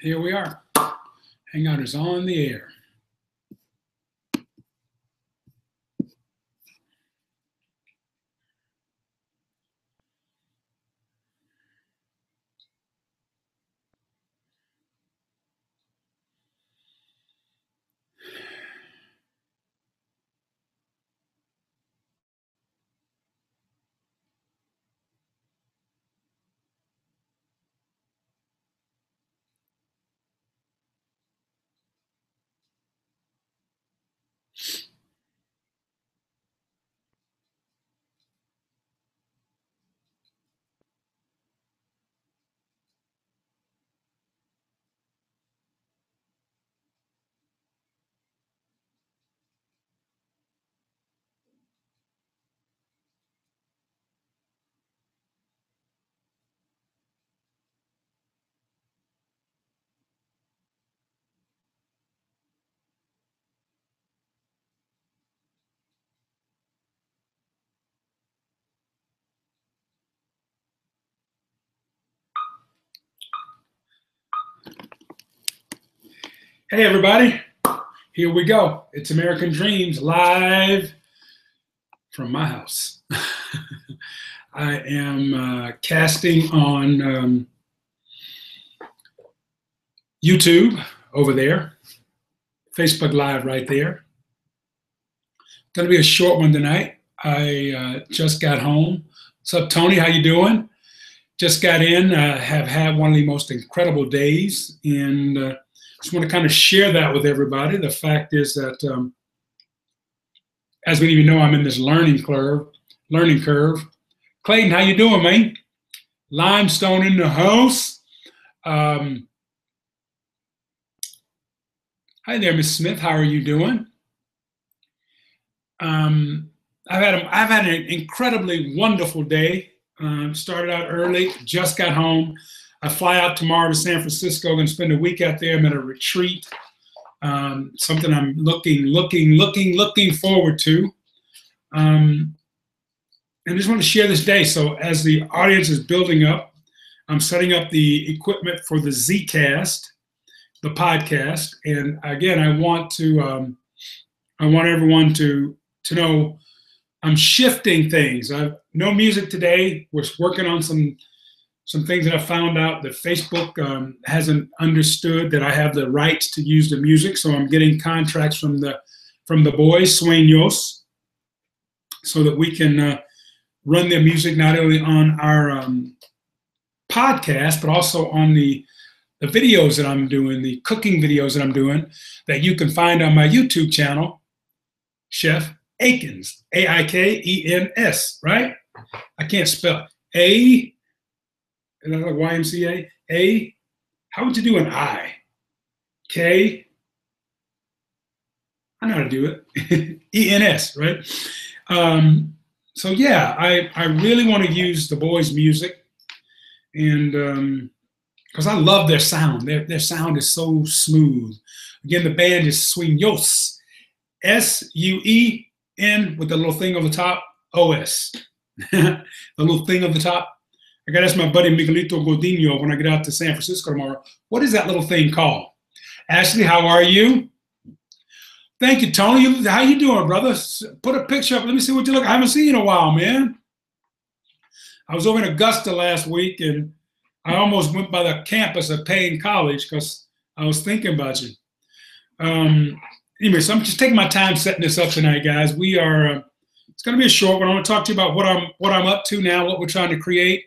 Here we are. Hangout is on the air. Hey, everybody. Here we go. It's American Dreams live from my house. I am casting on YouTube over there, Facebook Live right there. Going to be a short one tonight. I just got home. What's up, Tony? How you doing? Just got in. Have had one of the most incredible days, and just want to kind of share that with everybody. The fact is that, as many of you know, I'm in this learning curve. Clayton, how you doing, man? Limestone in the house. Hi there, Miss Smith. How are you doing? I've had an incredibly wonderful day. Started out early, just got home. I fly out tomorrow to San Francisco. Going to spend a week out there. I'm at a retreat. Something I'm looking forward to. And I just want to share this day. So as the audience is building up, I'm setting up the equipment for the Zcast, the podcast. And again, I want everyone to know I'm shifting things. I've no music today. We're working on some things that I found out that Facebook hasn't understood that I have the rights to use the music. So I'm getting contracts from the boys, Sueños, so that we can run their music not only on our podcast, but also on the videos that I'm doing, the cooking videos that I'm doing, that you can find on my YouTube channel, Chef Aikens, Aikens, right? I can't spell A. Is that like YMCA? A, how would you do an I? K, I know how to do it. ENS, right? So yeah, I really want to use the boys' music, and because I love their sound. Their sound is so smooth. Again, the band is Sueños, S-U-E-N with the little thing on the top, O-S. The little thing on the top. I got to ask my buddy Miguelito Godinho when I get out to San Francisco tomorrow, what is that little thing called? Ashley, how are you? Thank you, Tony. How you doing, brother? Put a picture up. Let me see what you look. I haven't seen you in a while, man. I was over in Augusta last week, and I almost went by the campus of Payne College because I was thinking about you. Anyway, so I'm just taking my time setting this up tonight, guys. We are. It's going to be a short one. I want to talk to you about what I'm up to now, what we're trying to create.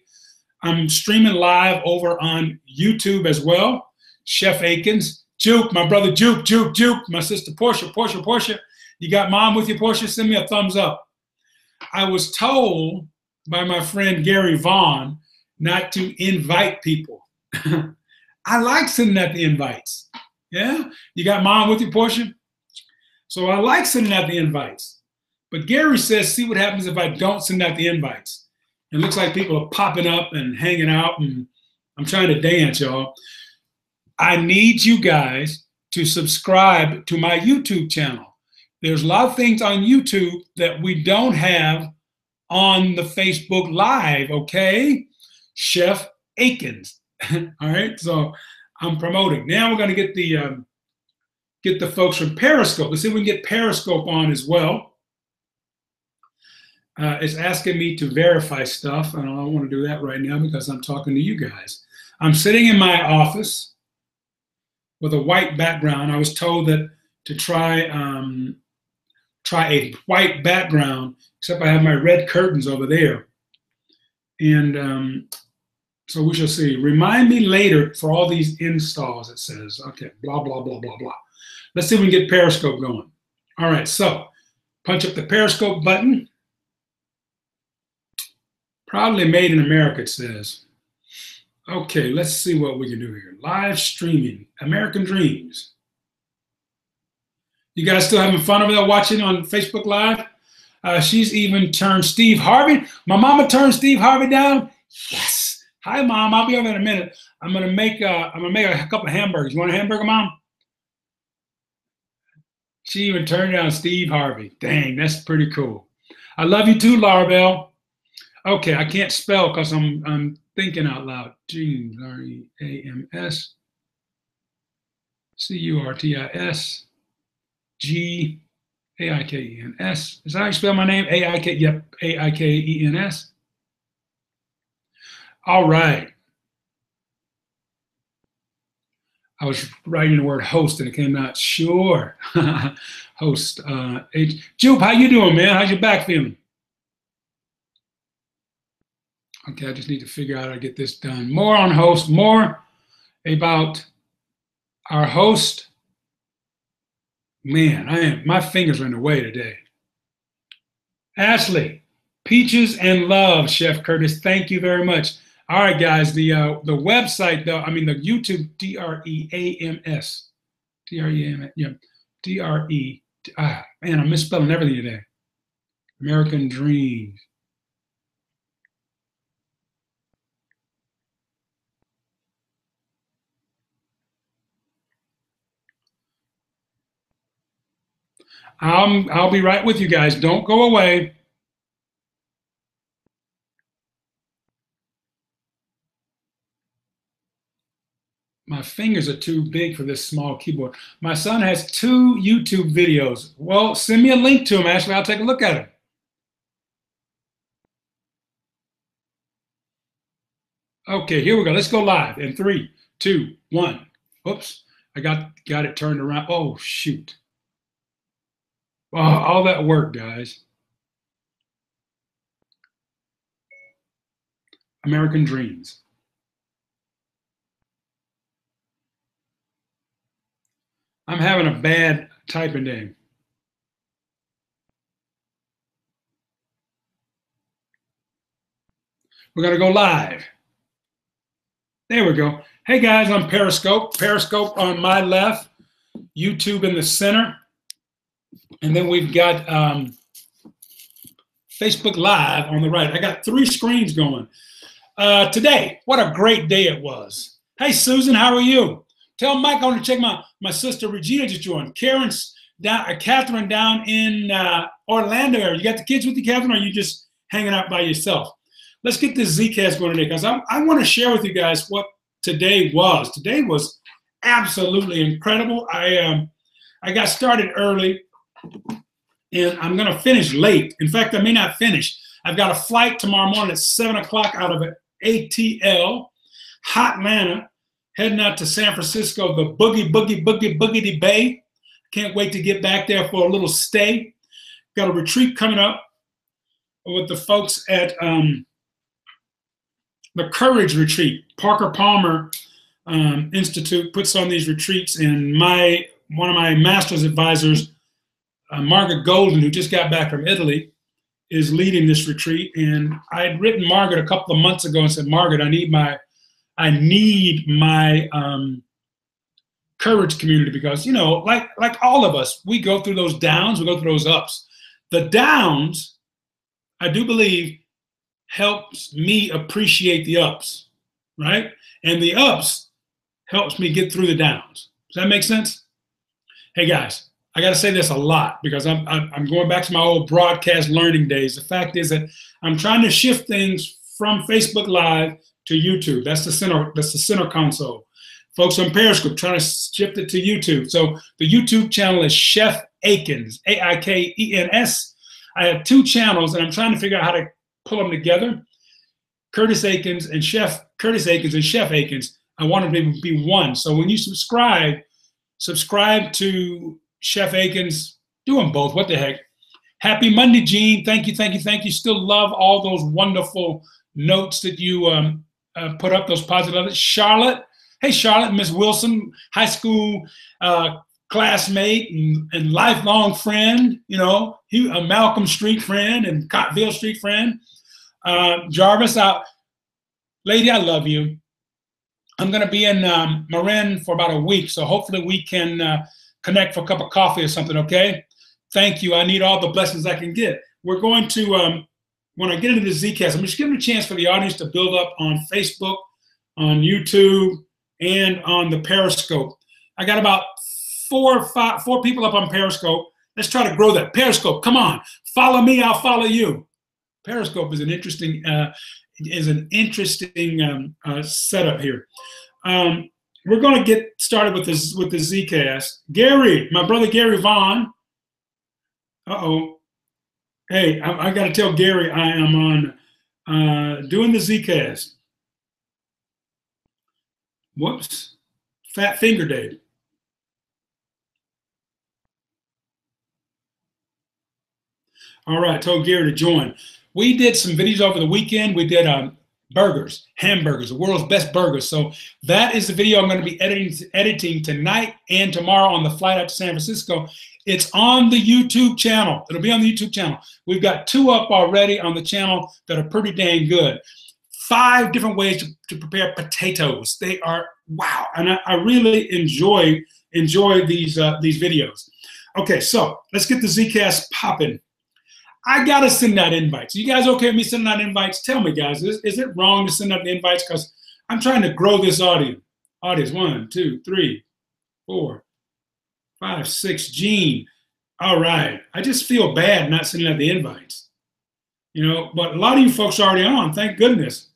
I'm streaming live over on YouTube as well. Chef Aikens, Juke, my brother Juke, my sister Portia. You got mom with you, Portia? Send me a thumbs up. I was told by my friend Gary Vaughn not to invite people. I like sending out the invites. Yeah? You got mom with you, Portia? So I like sending out the invites. But Gary says, see what happens if I don't send out the invites. It looks like people are popping up and hanging out, and I'm trying to dance, y'all. I need you guys to subscribe to my YouTube channel. There's a lot of things on YouTube that we don't have on the Facebook Live, okay? Chef Aikens. All right, so I'm promoting. Now we're going to get the folks from Periscope. Let's see if we can get Periscope on as well. It's asking me to verify stuff, and I don't want to do that right now because I'm talking to you guys. I'm sitting in my office with a white background. I was told that to try a white background, except I have my red curtains over there. And so we shall see. Remind me later for all these installs, it says. Okay, blah, blah, blah, blah, blah. Let's see if we can get Periscope going. All right, so punch up the Periscope button. Proudly made in America, it says. Okay, let's see what we can do here. Live streaming, American Dreams. You guys still having fun over there watching on Facebook Live? She's even turned Steve Harvey. My mama turned Steve Harvey down. Yes. Hi, Mom. I'll be over in a minute. I'm gonna make a couple of hamburgers. You want a hamburger, Mom? She even turned down Steve Harvey. Dang, that's pretty cool. I love you too, Larabelle. Okay, I can't spell because I'm thinking out loud. James, R-E-A-M-S, C-U-R-T-I-S, G-A-I-K-E-N-S. Is that how you spell my name? A-I-K, yep, A-I-K-E-N-S. All right. I was writing the word host and it came out, sure. Host. Jupe, how you doing, man? How's your back feeling? Okay, I just need to figure out how to get this done. More on host, more about our host. Man, my fingers are in the way today. Ashley, peaches and love, Chef Curtis. Thank you very much. All right, guys, the website, though, I mean, the YouTube, D-R-E-A-M-S. D-R-E-A-M-S, yeah, D-R-E, man, I'm misspelling everything today. American Dreams. I'll be right with you guys. Don't go away. My fingers are too big for this small keyboard. My son has 2 YouTube videos. Well, send me a link to them, Ashley. I'll take a look at them. Okay, here we go. Let's go live in 3, 2, 1. Oops, I got it turned around. Oh, shoot. Well, all that work, guys. American Dreams. I'm having a bad typing day. We're going to go live. There we go. Hey, guys, I'm Periscope. Periscope on my left, YouTube in the center. And then we've got Facebook Live on the right. I got 3 screens going. Today, what a great day it was. Hey, Susan, how are you? Tell Mike I want to check my sister Regina just joined. Catherine down in Orlando area. You got the kids with you, Catherine, or are you just hanging out by yourself? Let's get this Zcast going today because I want to share with you guys what today was. Today was absolutely incredible. I got started early and I'm going to finish late. In fact, I may not finish. I've got a flight tomorrow morning at 7 o'clock out of ATL, Hotlanta, heading out to San Francisco, the boogity bay. Can't wait to get back there for a little stay. Got a retreat coming up with the folks at the Courage Retreat. Parker Palmer Institute puts on these retreats, and one of my master's advisors, Margaret Golden, who just got back from Italy, is leading this retreat. And I had written Margaret a couple of months ago and said, Margaret, I need my courage community because, you know, like all of us, we go through those downs, we go through those ups. The downs, I do believe, helps me appreciate the ups, right? And the ups helps me get through the downs. Does that make sense? Hey guys, I got to say this a lot because I'm going back to my old broadcast learning days. The fact is that I'm trying to shift things from Facebook Live to YouTube. That's the center console. Folks on Periscope, trying to shift it to YouTube. So the YouTube channel is Chef Aikens, Aikens. I have 2 channels, and I'm trying to figure out how to pull them together. Curtis Aikens and Chef Aikens. I want them to be one. So when you subscribe to Chef Aikens. Do them both. What the heck? Happy Monday, Gene. Thank you, thank you, thank you. Still love all those wonderful notes that you put up, those positive others. Charlotte. Hey, Charlotte, Miss Wilson, high school classmate and lifelong friend, you know, a Malcolm Street friend and Cottville Street friend. Jarvis, lady, I love you. I'm going to be in Marin for about a week, so hopefully we can connect for a cup of coffee or something, okay? Thank you. I need all the blessings I can get. We're going to, when I get into the Zcast, I'm just giving a chance for the audience to build up on Facebook, on YouTube, and on the Periscope. I got about 4 people up on Periscope. Let's try to grow that. Periscope, come on. Follow me, I'll follow you. Periscope is an interesting setup here. We're going to get started with the Zcast. Gary, my brother Gary Vaughn. Uh-oh. Hey, I got to tell Gary I am on doing the Zcast. Whoops. Fat Finger Day. All right, told Gary to join. We did some videos over the weekend. We did burgers, hamburgers, the world's best burgers. So that is the video I'm going to be editing tonight and tomorrow on the flight out to San Francisco. It's on the YouTube channel. It'll be on the YouTube channel. We've got 2 up already on the channel that are pretty dang good. 5 different ways to prepare potatoes. They are wow, and I really enjoy these videos. Okay, so let's get the Zcast popping. I gotta send out invites. You guys okay with me sending out invites? Tell me, guys, is it wrong to send out the invites? Because I'm trying to grow this audience. 1, 2, 3, 4, 5, 6. Gene. All right. I just feel bad not sending out the invites. You know, but a lot of you folks are already on. Thank goodness.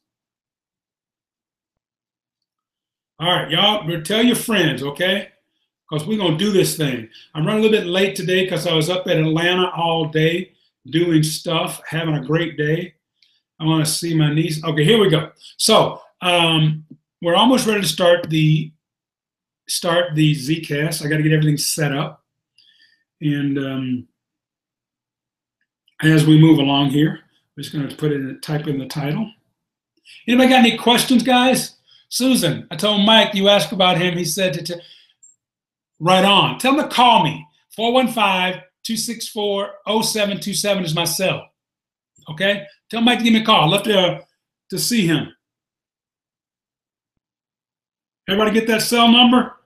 All right, y'all, tell your friends, okay? Because we're going to do this thing. I'm running a little bit late today because I was up at Atlanta all day doing stuff, having a great day. I want to see my niece. Okay, here we go. So we're almost ready to start the Zcast. I got to get everything set up. And as we move along here, I'm just going to type in the title. Anybody got any questions, guys? Susan, I told Mike, you asked about him. He said right on. Tell him to call me. 415-264-0727 is my cell. Okay? Tell Mike to give me a call. I'd love to see him. Everybody get that cell number?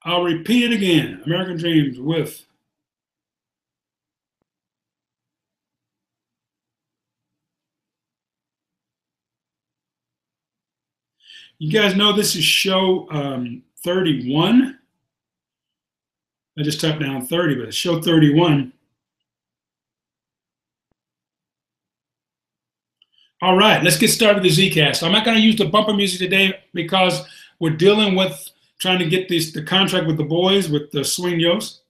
I'll repeat it again. American Dreams with you guys know this is show 31. I just typed down 30, but it's show 31. All right, let's get started with the Zcast. I'm not going to use the bumper music today because we're dealing with trying to get the contract with the boys with the Sueños.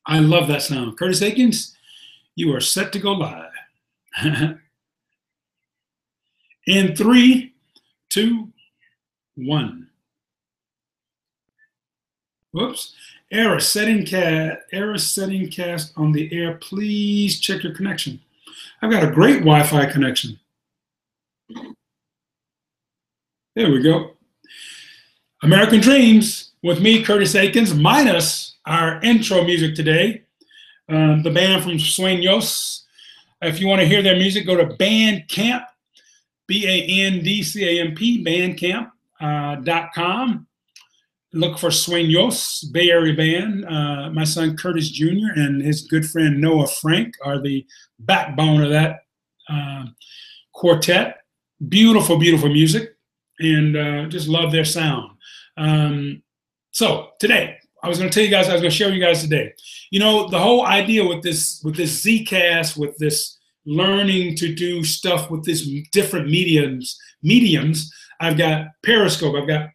I love that sound. Curtis Aikens, you are set to go live. In 3, 2, 1. Whoops. Error setting cast on the air. Please check your connection. I've got a great Wi-Fi connection. There we go. American Dreams with me, Curtis Aikens, minus our intro music today. The band from Sueños. If you want to hear their music, go to Bandcamp. Bandcamp, bandcamp.com. Look for Sueños, Bay Area band. My son Curtis Jr. and his good friend Noah Frank are the backbone of that quartet. Beautiful, beautiful music, and just love their sound. So today, I was going to tell you guys, I was going to share with you guys today. You know, the whole idea with this Zcast, with this learning to do stuff with this different mediums. I've got Periscope, I've got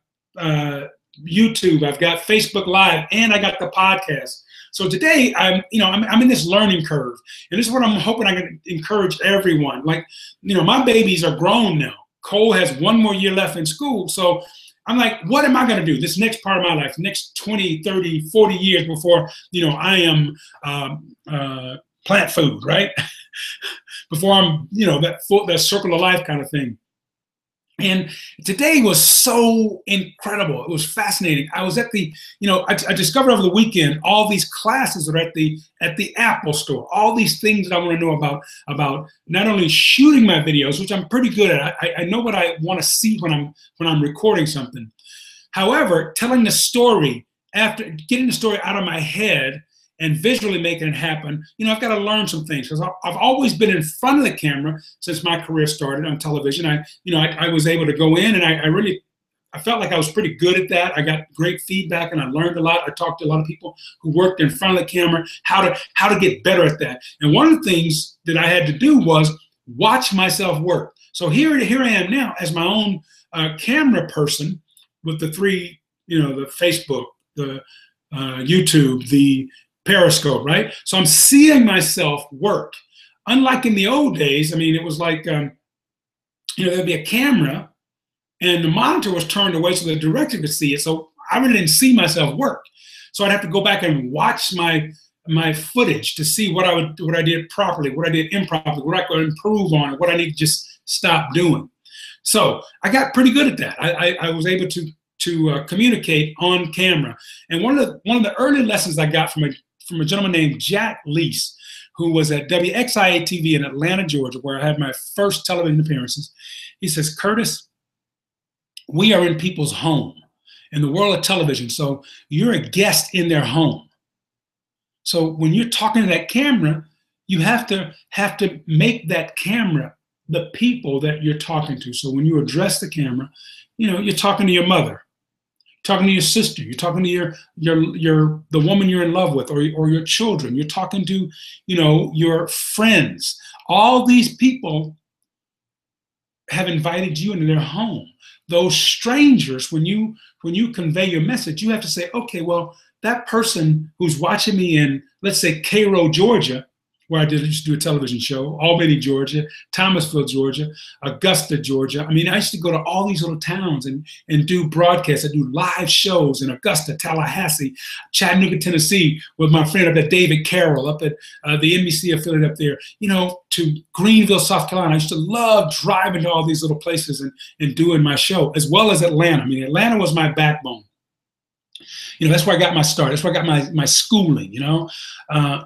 YouTube, I've got Facebook Live, and I got the podcast. So today I'm in this learning curve, and this is what I'm hoping I can encourage everyone. Like, my babies are grown now. Cole has 1 more year left in school. So I'm like, what am I going to do this next part of my life, next 20, 30, 40 years before, I am plant food, right? Before I'm, that circle of life kind of thing. And today was so incredible. It was fascinating. I was at the, I discovered over the weekend all these classes are at the Apple store. All these things that I want to know about not only shooting my videos, which I'm pretty good at. I know what I want to see when I'm recording something. However, telling the story, after getting the story out of my head and visually making it happen, I've got to learn some things, because I've always been in front of the camera since my career started on television. I was able to go in, and I felt like I was pretty good at that. I got great feedback, and I learned a lot. I talked to a lot of people who worked in front of the camera, how to get better at that. And one of the things that I had to do was watch myself work. So here I am now as my own camera person with the 3, the Facebook, the YouTube, the Periscope, right? So I'm seeing myself work. Unlike in the old days, it was like, there'd be a camera and the monitor was turned away so the director could see it. So I really didn't see myself work. So I'd have to go back and watch my footage to see what I did properly, what I did improperly, what I could improve on, what I need to just stop doing. So I got pretty good at that. I was able to communicate on camera. And one of the early lessons I got from a gentleman named Jack Leese, who was at WXIA TV in Atlanta, Georgia, where I had my first television appearances. He says, Curtis, we are in people's home in the world of television. So you're a guest in their home. So when you're talking to that camera, you have to make that camera the people that you're talking to. So when you address the camera, you're talking to your mother, talking to your sister, you're talking to the woman you're in love with, or your children, you're talking to, your friends. All these people have invited you into their home. Those strangers, when you convey your message, you have to say, okay, well, that person who's watching me in, let's say, Cairo, Georgia, where I used to do a television show, Albany, Georgia, Thomasville, Georgia, Augusta, Georgia. I used to go to all these little towns and do broadcasts. I do live shows in Augusta, Tallahassee, Chattanooga, Tennessee, with my friend up at David Carroll, up at the NBC affiliate up there, to Greenville, South Carolina. I used to love driving to all these little places and doing my show, as well as Atlanta. Atlanta was my backbone. That's where I got my start. That's where I got my schooling,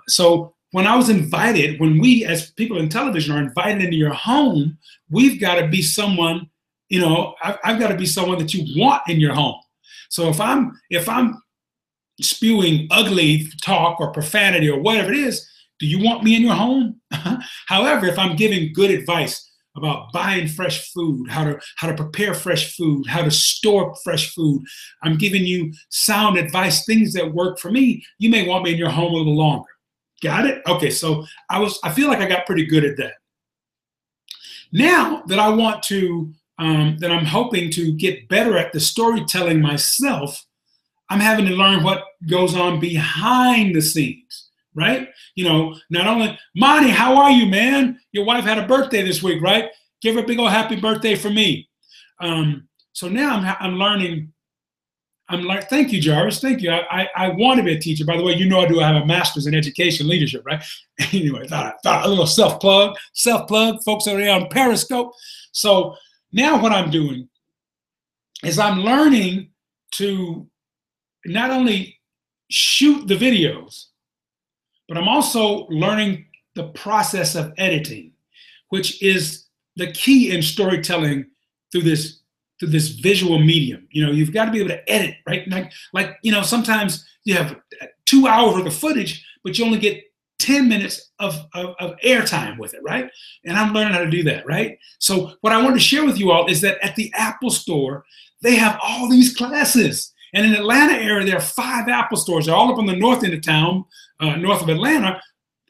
So when I was invited, when we as people in television are invited into your home, we've got to be someone, I've got to be someone that you want in your home. So if I'm spewing ugly talk or profanity or whatever it is, do you want me in your home? However, if I'm giving good advice about buying fresh food, how to prepare fresh food, how to store fresh food, I'm giving you sound advice, things that work for me, you may want me in your home a little longer. Got it? Okay, so I feel like I got pretty good at that. Now that I want to, that I'm hoping to get better at the storytelling myself, I'm having to learn what goes on behind the scenes, right? Not only, Monty, how are you, man? Your wife had a birthday this week, right? Give her a big old happy birthday for me. So now I'm learning. Thank you, Jarvis. Thank you. I want to be a teacher. By the way, I have a master's in education leadership, right? Anyway, thought a little self-plug, folks over there on Periscope. So now what I'm doing is I'm learning to not only shoot the videos, but I'm also learning the process of editing, which is the key in storytelling through this visual medium. You've got to be able to edit, right? Like sometimes you have 2 hours worth of footage, but you only get 10 minutes of airtime with it, right? And I'm learning how to do that, right? So what I wanted to share with you all is that at the Apple store, they have all these classes. And in the Atlanta area, there are 5 Apple stores. They're all up on the north end of town, north of Atlanta.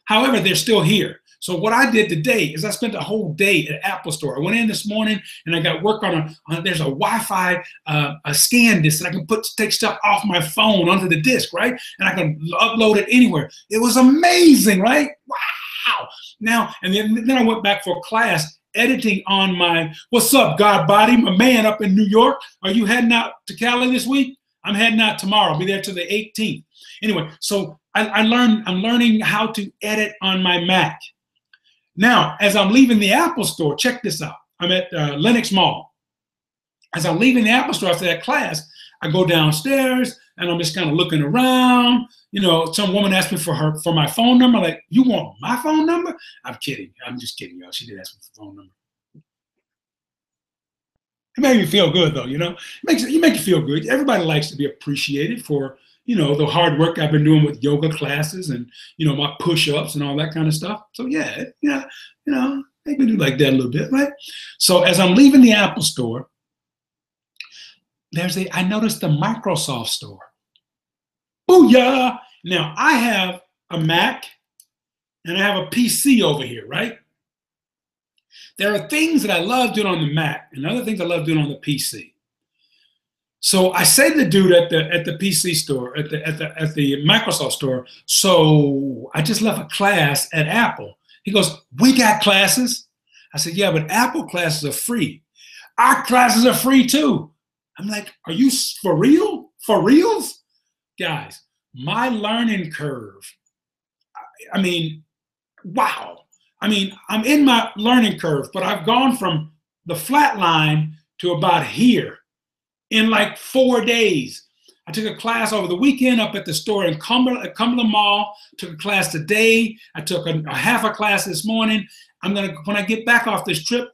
However, they're still here. So what I did today is I spent a whole day at Apple Store. I went in this morning and I got work there's a Wi-Fi a scan disk that I can take stuff off my phone onto the disk, right? And I can upload it anywhere. It was amazing, right? Wow. Now, and then I went back for class editing on my, what's up, God Body, my man up in New York? Are you heading out to Cali this week? I'm heading out tomorrow. I'll be there till the 18th. Anyway, so I'm learning how to edit on my Mac. Now, as I'm leaving the Apple Store, check this out. I'm at Lenox Mall. As I'm leaving the Apple Store after that class, I go downstairs and I'm just kind of looking around. You know, some woman asked me for my phone number. Like, you want my phone number? I'm kidding. I'm just kidding, y'all. She did ask me for the phone number. It made me feel good, though. You know, you make you feel good. Everybody likes to be appreciated for, you know, the hard work I've been doing with yoga classes and, you know, my push-ups and all that kind of stuff. So yeah, you know, maybe do like that a little bit, right? So as I'm leaving the Apple Store, I noticed the Microsoft Store. Booyah! Now I have a Mac and I have a PC over here, right? There are things that I love doing on the Mac and other things I love doing on the PC. So I said to the dude at the PC store, at the Microsoft store, so I just left a class at Apple. He goes, we got classes. I said, yeah, but Apple classes are free. Our classes are free too. I'm like, are you for real? For reals? Guys, my learning curve, I mean, wow. I mean, I'm in my learning curve, but I've gone from the flat line to about here in like 4 days. I took a class over the weekend up at the store in Cumberland Mall, took a class today. I took a half a class this morning. When I get back off this trip,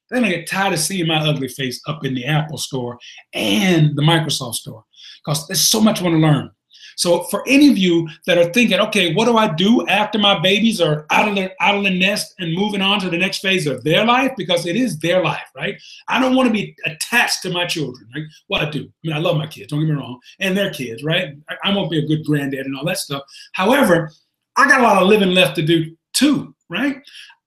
they're gonna get tired of seeing my ugly face up in the Apple store and the Microsoft store because there's so much I want to learn. So for any of you that are thinking, okay, what do I do after my babies are out of the nest and moving on to the next phase of their life? Because it is their life, right? I don't want to be attached to my children, right? Well, I do. I mean, I love my kids, don't get me wrong, and their kids, right? I won't be a good granddad and all that stuff. However, I got a lot of living left to do too, right?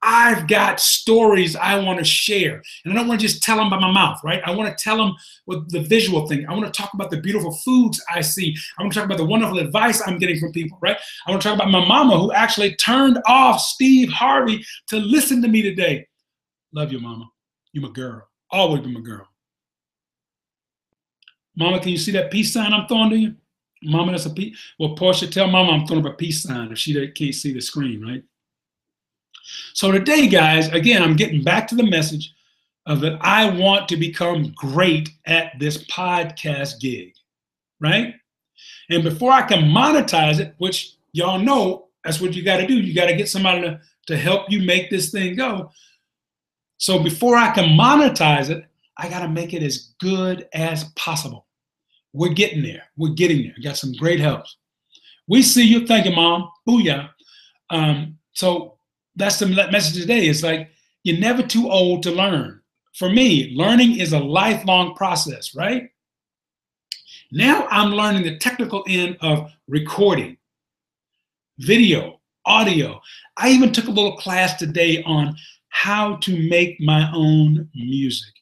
I've got stories I want to share. And I don't want to just tell them by my mouth, right? I want to tell them with the visual thing. I want to talk about the beautiful foods I see. I want to talk about the wonderful advice I'm getting from people, right? I want to talk about my mama who actually turned off Steve Harvey to listen to me today. Love you, mama. You're my girl. Always been my girl. Mama, can you see that peace sign I'm throwing to you? Mama, that's a peace. Well, Portia, tell mama I'm throwing up a peace sign if she can't see the screen, right? So today, guys, again, I'm getting back to the message of that I want to become great at this podcast gig, right? And before I can monetize it, which y'all know, that's what you got to do. You got to get somebody to help you make this thing go. So before I can monetize it, I got to make it as good as possible. We're getting there. We're getting there. Got some great helps. We see you. Thank you, Mom. Booyah. So that's the message today. It's like, you're never too old to learn. For me, learning is a lifelong process, right? Now I'm learning the technical end of recording, video, audio. I even took a little class today on how to make my own music.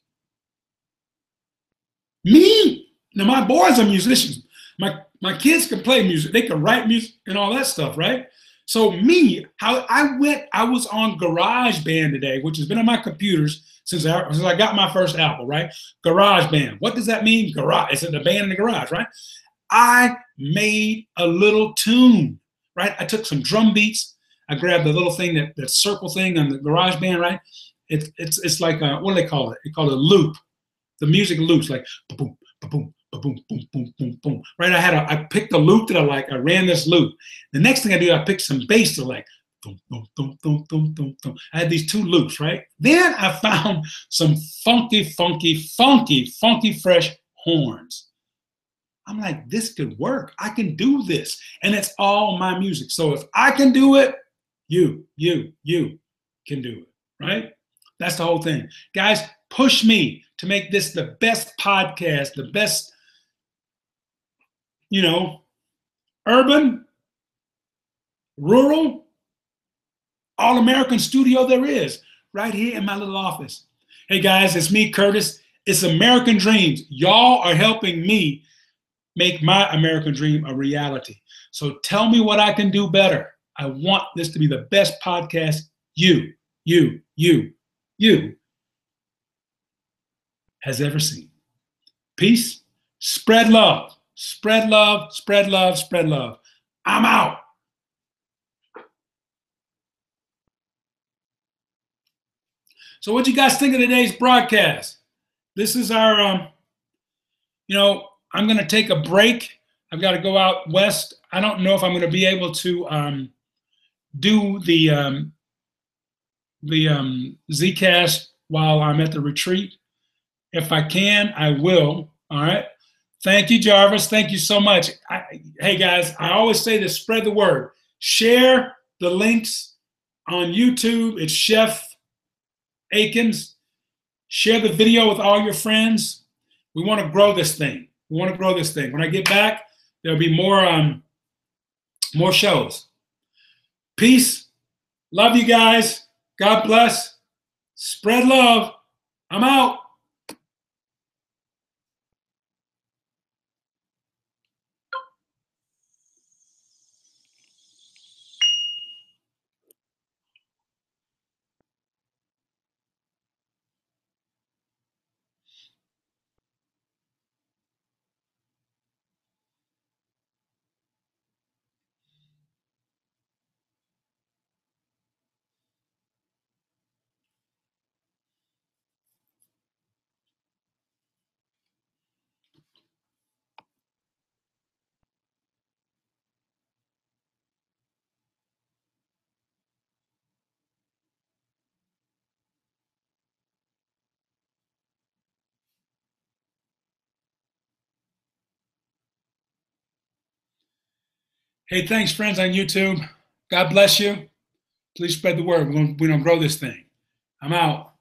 Me? Now my boys are musicians. My kids can play music. They can write music and all that stuff, right? So me, how I was on GarageBand today, which has been on my computers since I got my first Apple, right? GarageBand. What does that mean? Garage. It's the band in the garage, right? I made a little tune, right? I took some drum beats. I grabbed the little thing, that circle thing on the GarageBand, right? It's like what do they call it? They call it a loop. The music loops, like boom, boom, boom, boom, boom, boom, boom. Right? I picked a loop that I like. I ran this loop. The next thing I do, I picked some bass to like. Boom, boom, boom, boom, boom, boom, boom. I had these two loops, right? Then I found some funky, fresh horns. I'm like, this could work. I can do this. And it's all my music. So if I can do it, you can do it, right? That's the whole thing. Guys, push me to make this the best podcast, the best, urban, rural, all-American studio there is, right here in my little office. Hey guys, it's me, Curtis. It's American Dreams. Y'all are helping me make my American dream a reality. So tell me what I can do better. I want this to be the best podcast you has ever seen. Peace. Spread love. Spread love, spread love, spread love. I'm out. So what you guys think of today's broadcast? This is our, I'm going to take a break. I've got to go out west. I don't know if I'm going to be able to do the Zcast while I'm at the retreat. If I can, I will. All right. Thank you, Jarvis. Thank you so much. Hey, guys, I always say this, spread the word. Share the links on YouTube. It's Chef Aikens. Share the video with all your friends. We want to grow this thing. We want to grow this thing. When I get back, there'll be more shows. Peace. Love you guys. God bless. Spread love. I'm out. Hey, thanks, friends on YouTube. God bless you. Please spread the word. We're going to grow this thing. I'm out.